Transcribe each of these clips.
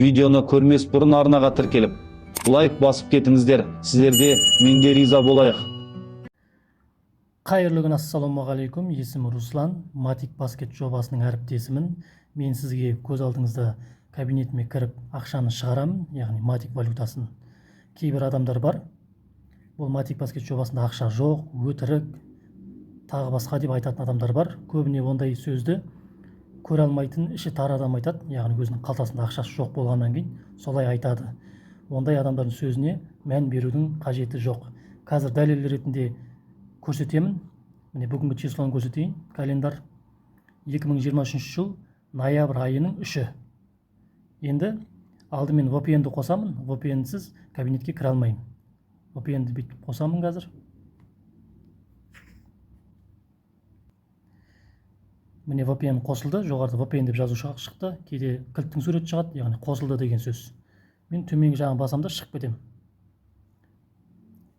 Видеоны көрмес бұрын арнаға тіркеліп, лайк басып кетіңіздер, сіздерде мен де риза болайық. Қайырлы күн, ассалаумағалейкум. Есімім Руслан, Matic Basket жобасының әріптесімін. Мен сізге көз алдыңызда кабинетіме кіріп ақшаны шығарамын, яғни Matic валютасын. Кейбір адамдар бар, бұл Matic Basket жобасында ақша жоқ, өтірік, тағы басқа деп айтатын адамдар бар. Көбіне ондай сөзді көре алмайтын, іші тар адам айтады, яғни өзінің қалтасында ақшасы жоқ болғаннан кейін солай айтады. Ондай адамдардың сөзіне мән берудің қажеті жоқ. Қазір дәлел ретінде көрсетемін. Міне бүгінгі числоны көрсетейін. Календар 2023 жыл ноябрь айының 3-і. Енді алдымен VPN-ді қосамын. VPN-сіз кабинетке кіре алмаймын. VPN-ді бүйтіп қосамын қазір. Міне VPN қосылды. Жоғарыда VPN деп жазу шықты. Кейде кілттің суреті шығады, яғни қосылды деген сөз. Мен төменгі жағын басамда шығып кетемін.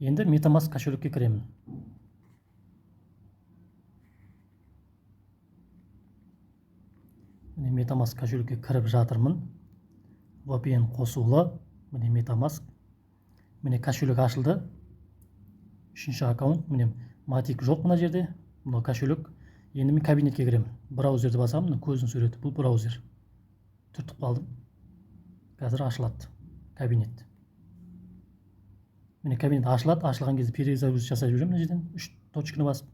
Енді MetaMask кошелекке кіремін. Міне MetaMask кошелекке кіріп жатырмын. VPN қосулы. Міне MetaMask. Міне кошелек ашылды. Үшінші аккаунт. Міне Matic жоқ мына жерде. Мына кошелек. Енді мен кабинетке кіремін. Браузерді басамын. Көздің суреті. Бұл браузер. Түртіп қалдым. Қазір ашылады кабинет. Міне кабинет ашылады. Ашылған кезде перезагрузка жасап жүремін мына жерден. 3 точканы басып.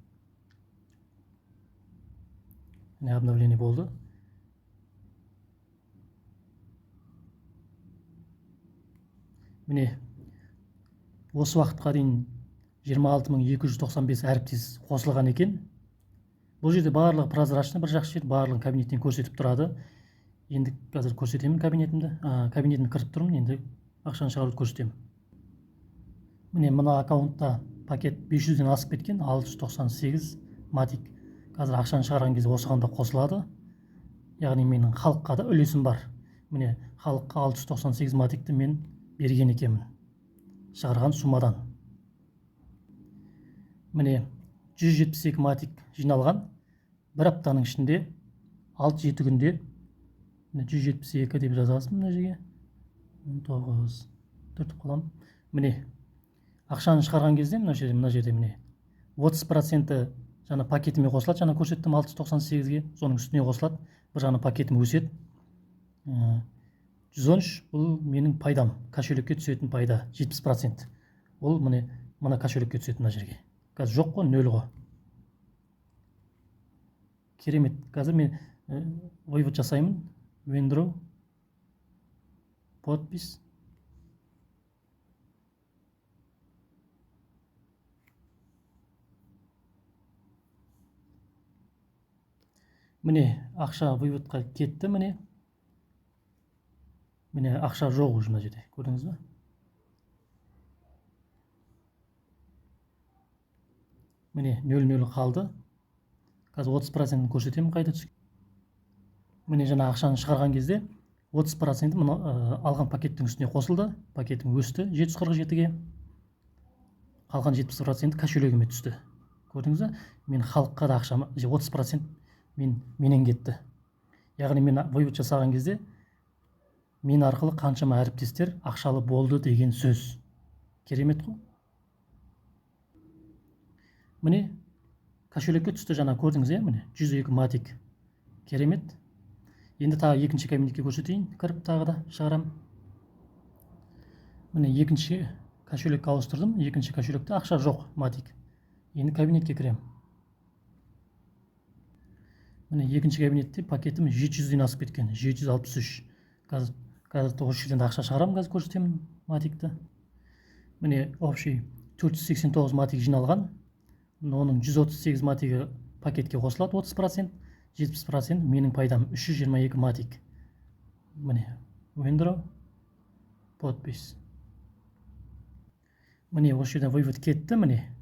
Міне обновление болды. Міне осы уақытқа дейін 26295 әріптес қосылған екен. Бұл жерде барлығы прозрачный, бір жақсы жер, барлығын кабинеттен көрсетіп тұрады. Енді қазір көрсетемін кабинетімді. Кабинетіме кіріп тұрмын, енді ақшаны шығаруды көрсетемін. Міне мына аккаунтта пакет 500-ден асып кеткен, 698 Matic. Қазір ақшаны шығарған кезде осыған да қосылады. Яғни менің халыққа да үлесім бар. Міне халыққа 698 Maticті мен берген екенмін. Шығарған сумадан. Міне 172 Matic жиналған. Бір аптаның ішінде 6-7 күнде 172 деп жазасың мына жерге. 19 түртіп қалам. Міне ақшаны шығарған кезде мына жерде міне 30% жаңа пакетіме қосылады. Жаңа көрсеттім 698-ге, соның үстіне қосылады. Бір жаңа пакетім өседі. 113 бұл менің пайдам. Кошелекке түсетін пайда 70%. Ол мына кошелекке түсетін мына жерге. Қазір жоқ қой, 0 ғой. Керемет. Қазір мен вывод жасаймын. Withdraw. Подпись. Міне ақша выводқа кетті. Міне ақша жоқ уже мына жерде. Көрдіңіз бе? Міне 0-0 қалды. Қазір 30% көрсетемін қайда түскен. Міне жаңа ақшаны шығарған кезде 30% алған пакеттің үстіне қосылды. Пакетім өсті 747-ге. Қалған 70% кошелегіме түсті. Көрдіңіз бе? Мен халыққа да ақшам 30% менен кетті. Яғни мен вывод жасаған кезде мен арқылы қаншама әріптестер ақшалы болды деген сөз. Керемет қой? Міне кошелекке түсті, жаңа көрдіңіз, міне 102 Matic. Керемет. Енді тағы екінші кабинетке көрсетейін, кіріп тағы да шығарам. Міне екінші кошелекке ауыстырдым. Екінші кошелекте ақша жоқ Matic. Енді кабинетке кірем. Міне екінші кабинетте пакетім 700-ден асып кеткен, 763. Қазір 900-ден ақша шығарам, қазір көрсетемін Maticті. Міне общий 489 Matic жиналған. Оның 138 Matic пакетке қосылады 30%, 70% менің пайдам 322 Matic. Міне Withdraw. Подпись. Міне осы жерден вывод кетті, міне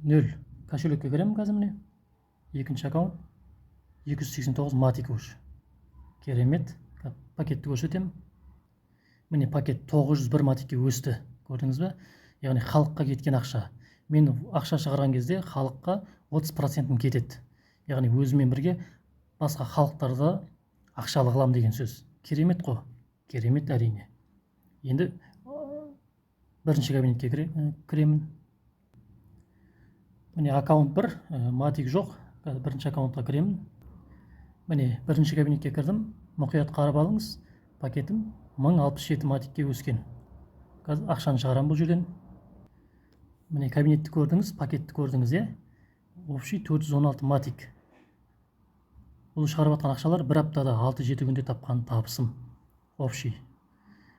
0. Кошелекке кіремін қазір, міне екінші аккаунт 289 Matic уже. Керемет. Пакетті көрсетемін. Міне пакет 901 Maticке өсті. Көрдіңіз бе? Яғни халыққа кеткен ақша. Мен ақша шығарған кезде халыққа 30% кетеді. Яғни өзімен бірге басқа халықтарда ақшалы қылам деген сөз. Керемет қой. Керемет, әрине. Енді бірінші кабинетке кіремін. Міне аккаунт 1, матик жоқ. Бірінші аккаунтқа кіремін. Міне бірінші кабинетке кірдім. Мұқият қарап алыңыз. Пакетім 1067 матикке өскен. Қазір ақшаны шығарам бұл жерден. Міне кабинетті көрдіңіз, пакетті көрдіңіз, Общий 416 матик. Бұл шығарып атқан ақшалар бір аптада 6-7 күнде тапқан табысым. Общий.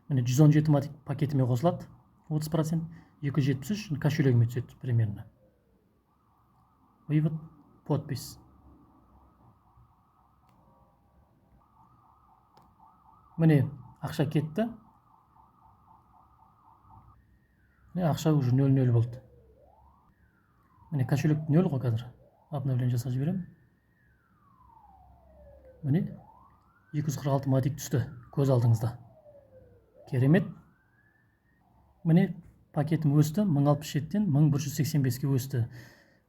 Міне 117 матик пакетіме қосылады. 30%, 273 кошелегіме түседі примерно. Вывод, подпись. Міне ақша кетті. Міне ақша уже 0-0 болды. Міне кошелек 0 ғой қазір. Обновление жасап жіберем. Міне 246 матик түсті көз алдыңызда. Керемет. Міне пакетім өсті, 1067-тен 1185-ке өсті.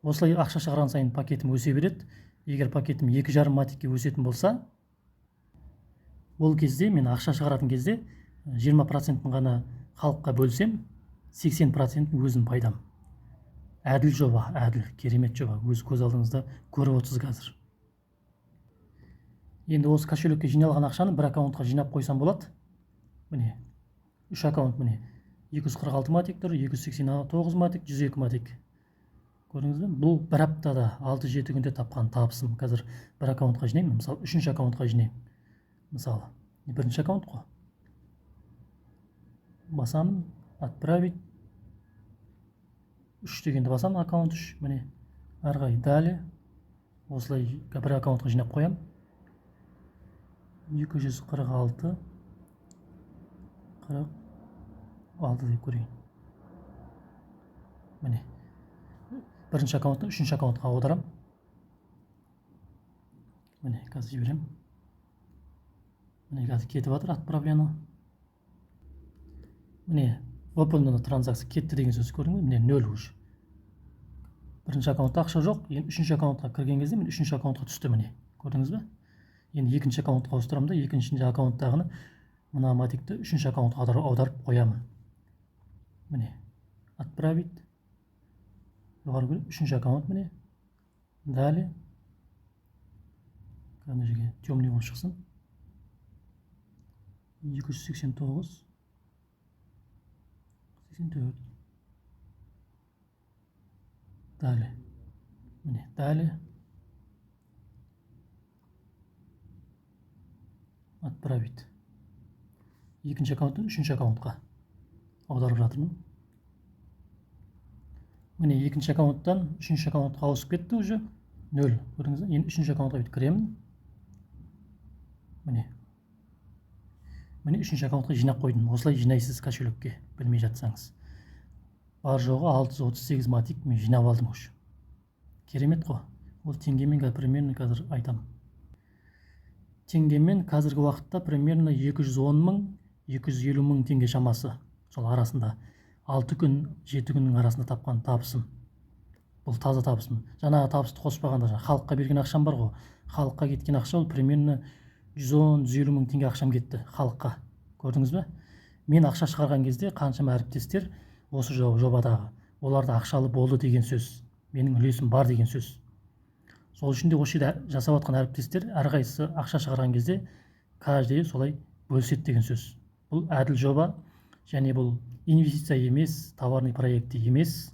Осылай ақша шығарған сайын пакетім өсе береді. Егер пакетім 2,5 матикке өсетін болса, ол кезде мен ақша шығаратын кезде 20%-ін ғана халыққа бөлсем, 80%-ін өзім пайдам. Әділ жоба, әділ, керемет жоба. Өз көз алдыңызда көріп отырсыз қазір. Енді осы кошелекке жиналған ақшаны бір аккаунтқа жинап қойсам болады. Міне 3 аккаунт, міне 246 матик тұр, 289 матик, 102 матик. Көрдіңіз бе? Бұл бір аптада 6-7 күнде тапқан табысым. Қазір бір аккаунтқа жинаймын, мысалы 3-ші аккаунтқа жинаймын. Мысалы, бірінші аккаунт қой. Басамын, отправить. 3 дегенді басамын, аккаунт 3. Міне, арғай, дәлі. Осылай бір аккаунтқа жинап қоям. 246 46 деп көрейін. Міне, бірінші аккаунттан 3-ші аккаунтқа аударам. Міне, қазір жіберем. Міне, қазір кетіп жатыр, отправлено. Міне, выполнена транзакция кетті деген сөз көрдіңіз бе? Міне 0 уже. Бірінші аккаунтта ақша жоқ. Енді 3-ші аккаунтқа кірген кезде мен 3-ші аккаунтқа түсті, міне. Көрдіңіз бе? Енді 2-ші аккаунтқа ауыстырамын да, 2-ші аккаунттағыны мына матикті 3-ші аккаунтқа аударып қоямын. Міне, отправить. Жоғары көріп, 3-ші аккаунт, міне. Дәлі. Қана жерге темный болып шықсын. 289 84. Дәлі. Міне, дәлі. Отправить. 2-ші аккаунттан 3-ші аккаунтқа аударып жатырмын. Міне 2-ші аккаунттан 3-ші аккаунтқа ауысып кетті уже. 0. Көрдіңіз бе? Енді 3-ші аккаунтқа кіремін. Міне. Міне 3-ші аккаунтқа жинап қойдым. Осылай жинайсыз кошелекке, білмей жатсаңыз. Бар жоғы 638 матик мен жинап алдым уже. Керемет қой. Ол теңгемен примерно қазір айтам. Теңгемен қазіргі уақытта примерно 210 мың, 250 мың теңге шамасы. Сол арасында 6 күн, 7 күннің арасында тапқан табысым. Бұл таза табысым. Жаңағы табысты қоспағанда халыққа берген ақшам бар ғой. Халыққа кеткен ақша ол примерно 110-150 мың теңге ақшам кетті халыққа. Көрдіңіз бе? Мен ақша шығарған кезде қаншама әріптестер осы жобадағы. Оларда ақшалы болды деген сөз. Менің үлесім бар деген сөз. Сол үшін де осы жерде жасап отқан әріптестер әрқайсысы ақша шығарған кезде каждый солай бөліседі деген сөз. Бұл әділ жоба, және бұл инвестиция емес, товарный проекті емес.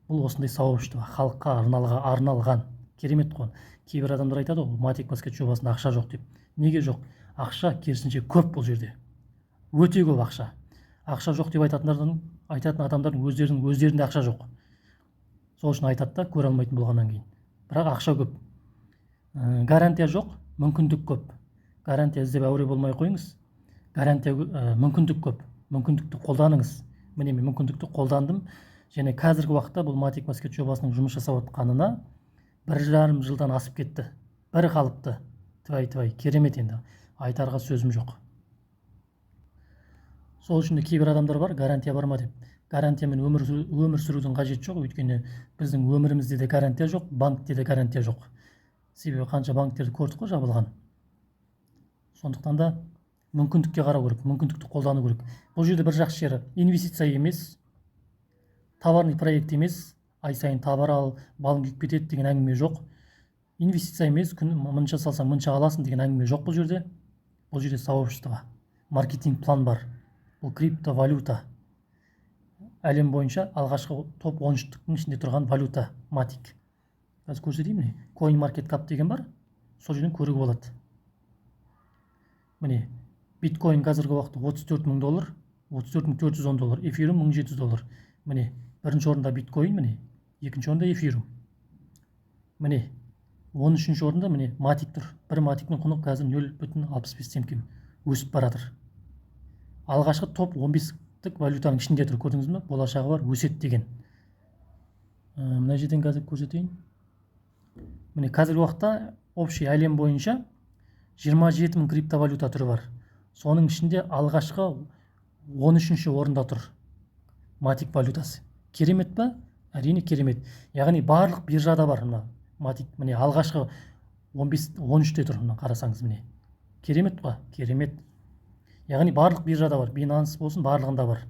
Бұл осындай сауапшылық, халыққа арналған. Керемет қой. Кейбір адамдар айтады ғой, матик баскет жобасында ақша жоқ деп. Неге жоқ? Ақша керісінше көп бұл жерде. Өте көп ақша. Ақша жоқ деп айтатын адамдардың өздерінде ақша жоқ. Сол үшін айтады да, көре алмайтын болғаннан кейін. Бірақ ақша көп. Гарантия жоқ, мүмкіндік көп. Гарантия іздеп әуре болмай қойыңыз. Гарантия мүмкіндік көп. Мүмкіндікті қолданыңыз. Міне мен мүмкіндікті қолдандым. Және қазіргі уақытта бұл матик баскет жобасының жұмыс жасап отқанына 1,5 жылдан асып кетті. Бір қалыпты. Твай, керемет енді. Айтарға сөзім жоқ. Сол үшін де кейбір адамдар бар, гарантия бар ма деп. Гарантиямен өмір сүрудің қажеті жоқ, өйткені біздің өмірімізде де гарантия жоқ, банкте де гарантия жоқ. Себебі қанша банктерді көрдік қой жабылған. Сондықтан да мүмкіндікке қарау керек, мүмкіндікті қолдану керек. Бұл жерде бір жақсы жері инвестиция емес, товарный проект емес, ай сайын товар ал, балың күйіп кетеді деген әңгіме жоқ. Инвестиция емес, күн мынша салсаң мынша аласың деген әңгіме жоқ бұл жерде. Бұл жерде сообщество, маркетинг план бар. Бұл криптовалюта. Әлем бойынша алғашқы топ 13-тің ішінде тұрған валюта матик. Қазір көрсетейін міне. CoinMarketCap деген бар. Сол жерден көруге болады. Міне, биткоин қазіргі уақытта $34,000, $34,410, эфирум $1,700. Міне, бірінші орында биткоин, міне, екінші орында эфирум. Міне, 13-ші орында міне матик тұр. Бір матиктің құны қазір 0,65 центке өсіп баратыр. Алғашқы топ 15-тік валютаның ішінде тұр. Көрдіңіз бе? Болашағы бар, өсет деген. Мына жерден қазір көрсетейін. Міне, қазіргі уақытта общий әлем бойынша 27 мың криптовалюта түрі бар. Соның ішінде алғашқы 13-ші орында тұр матик валютасы. Керемет па? Әрине керемет. Яғни барлық биржада бар мына матик. Міне алғашқы 13-те тұр, мына қарасаңыз міне. Керемет па? Керемет. Яғни барлық биржада бар. Binance болсын, барлығында бар.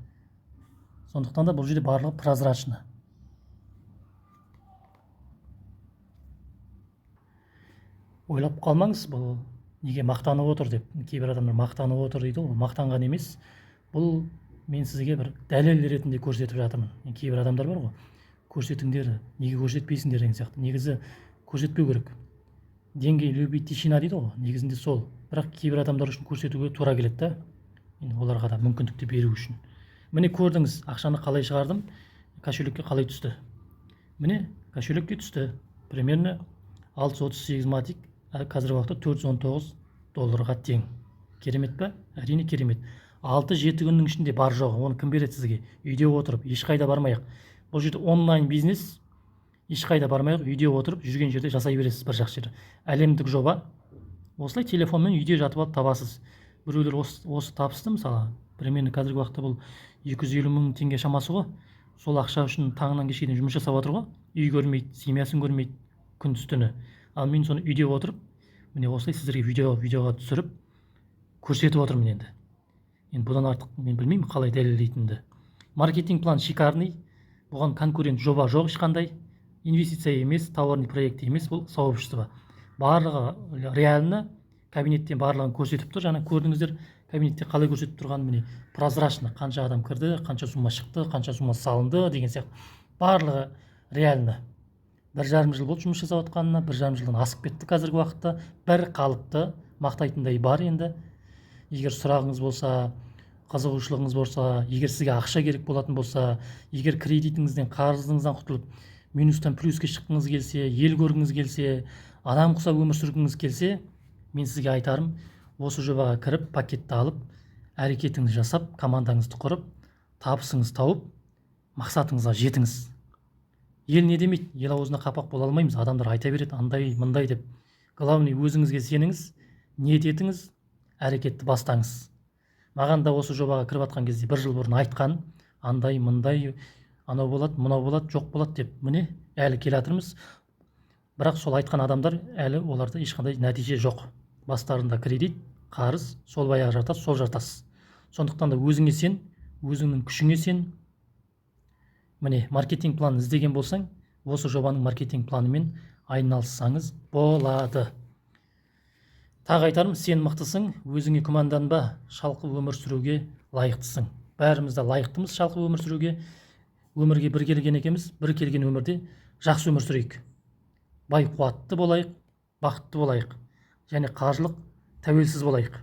Сондықтан да бұл жерде барлығы прозрачны. Ойлап қалмаңыз, бұл неге мақтанып отыр деп. Кейбір адамдар мақтанып отыр дейді, ол мақтанған емес. Бұл мен сізге бір дәлел ретінде көрсетіп жатырмын. Кейбір адамдар бар ғой, көрсетіңдер, неге көрсетпейсіңдер деген сияқты. Негізі көрсетпеу керек. Деньги любить тишина дейді ғой, негізінде сол. Бірақ кейбір адамдар үшін көрсетуге тура келеді да. Оларға да мүмкіндікті беру үшін. Міне көрдіңіз, ақшаны қалай шығардым, кошелекке қалай түсті. Міне кошелекке түсті. Примерно 638 матик, қазіргі уақытта $419 тең. Керемет па? Әрине керемет. 6-7 күннің ішінде бар жоғы, оны кім береді сізге? Үйде отырып, ешқайда бармайық. Бұл жерде онлайн бизнес, ешқайда бармайық, үйде отырып, жүрген жерде жасай бересіз. Бір жақсы жері. Әлемдік жоба. Осылай телефонмен үйде жатып алып табасыз. Біреулер осы табысты, мысалы, примерно қазіргі уақытта бұл 250 мың теңге шамасы ғой. Сол ақша үшін таңнан кешке дейін жұмыс жасап отыр ғой. Үй көрмейді, семьясын көрмейді күндіз-түні. Ал мен соны үйде отырып, міне осылай сіздерге видеоға түсіріп көрсетіп отырмын енді. Енді бұдан артық мен білмеймін қалай дәлелдейтінімді. Маркетинг план шикарный. Бұған конкурент жоба жоқ ешқандай. Инвестиция емес, товарный проект емес, бұл сообщество. Барлығы реально кабинеттен барлығын көрсетіп тұр. Жаңа көрдіңіздер, кабинетте қалай көрсетіп тұрған, міне прозрачно, қанша адам кірді, қанша сумма шықты, қанша сумма салынды деген сияқты. Барлығы реально. 1,5 жыл болды жұмыс жасап отқанына, 1,5 жылдан асып кетті қазіргі уақытта. Бір қалыпты мақтайтындай бар енді. Егер сұрағыңыз болса, қызығушылығыңыз болса, егер сізге ақша керек болатын болса, егер кредитіңізден, қарызыңыздан құтылып, минустан плюске шыққыңыз келсе, ел көргіңіз келсе, адам құсап өмір сүргіңіз келсе, мен сізге айтарым, осы жобаға кіріп, пакетті алып, әрекетіңізді жасап, командаңызды құрып, табысыңызды тауып, мақсатыңызға жетіңіз. Ел не демейді? Ел аузына қапақ бола алмаймыз. Адамдар айта береді, андай, мындай деп. Главный өзіңізге сеніңіз, ниет етіңіз, әрекетті бастаңыз. Маған да осы жобаға кіріп атқан кезде 1 жыл бұрын айтқан, андай, мындай, анау болады, мынау болады, жоқ болады деп. Міне, әлі келе жатырмыз. Бірақ сол айтқан адамдар әлі оларда ешқандай нәтиже жоқ. Бастарында кредит, қарыз, сол баяғы жартас, сол жартас. Сондықтан да өзіңе сен, өзіңнің күшіңе сен. Міне, маркетинг планын іздеген болсаң, осы жобаның маркетинг планымен айналыссаңыз болады. Тағы айтарым, сен мықтысың, өзіңе күмәнданба, шалқы өмір сүруге лайықтысың. Бәріміз де лайықтымыз шалқы өмір сүруге. Өмірге бір келген екенбіз, бір келген өмірде жақсы өмір сүрейік. Бай қуатты болайық, бақытты болайық, және қаржылық тәуелсіз болайық.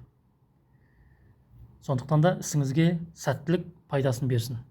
Сондықтан да ісіңізге сәттілік пайдасын берсін.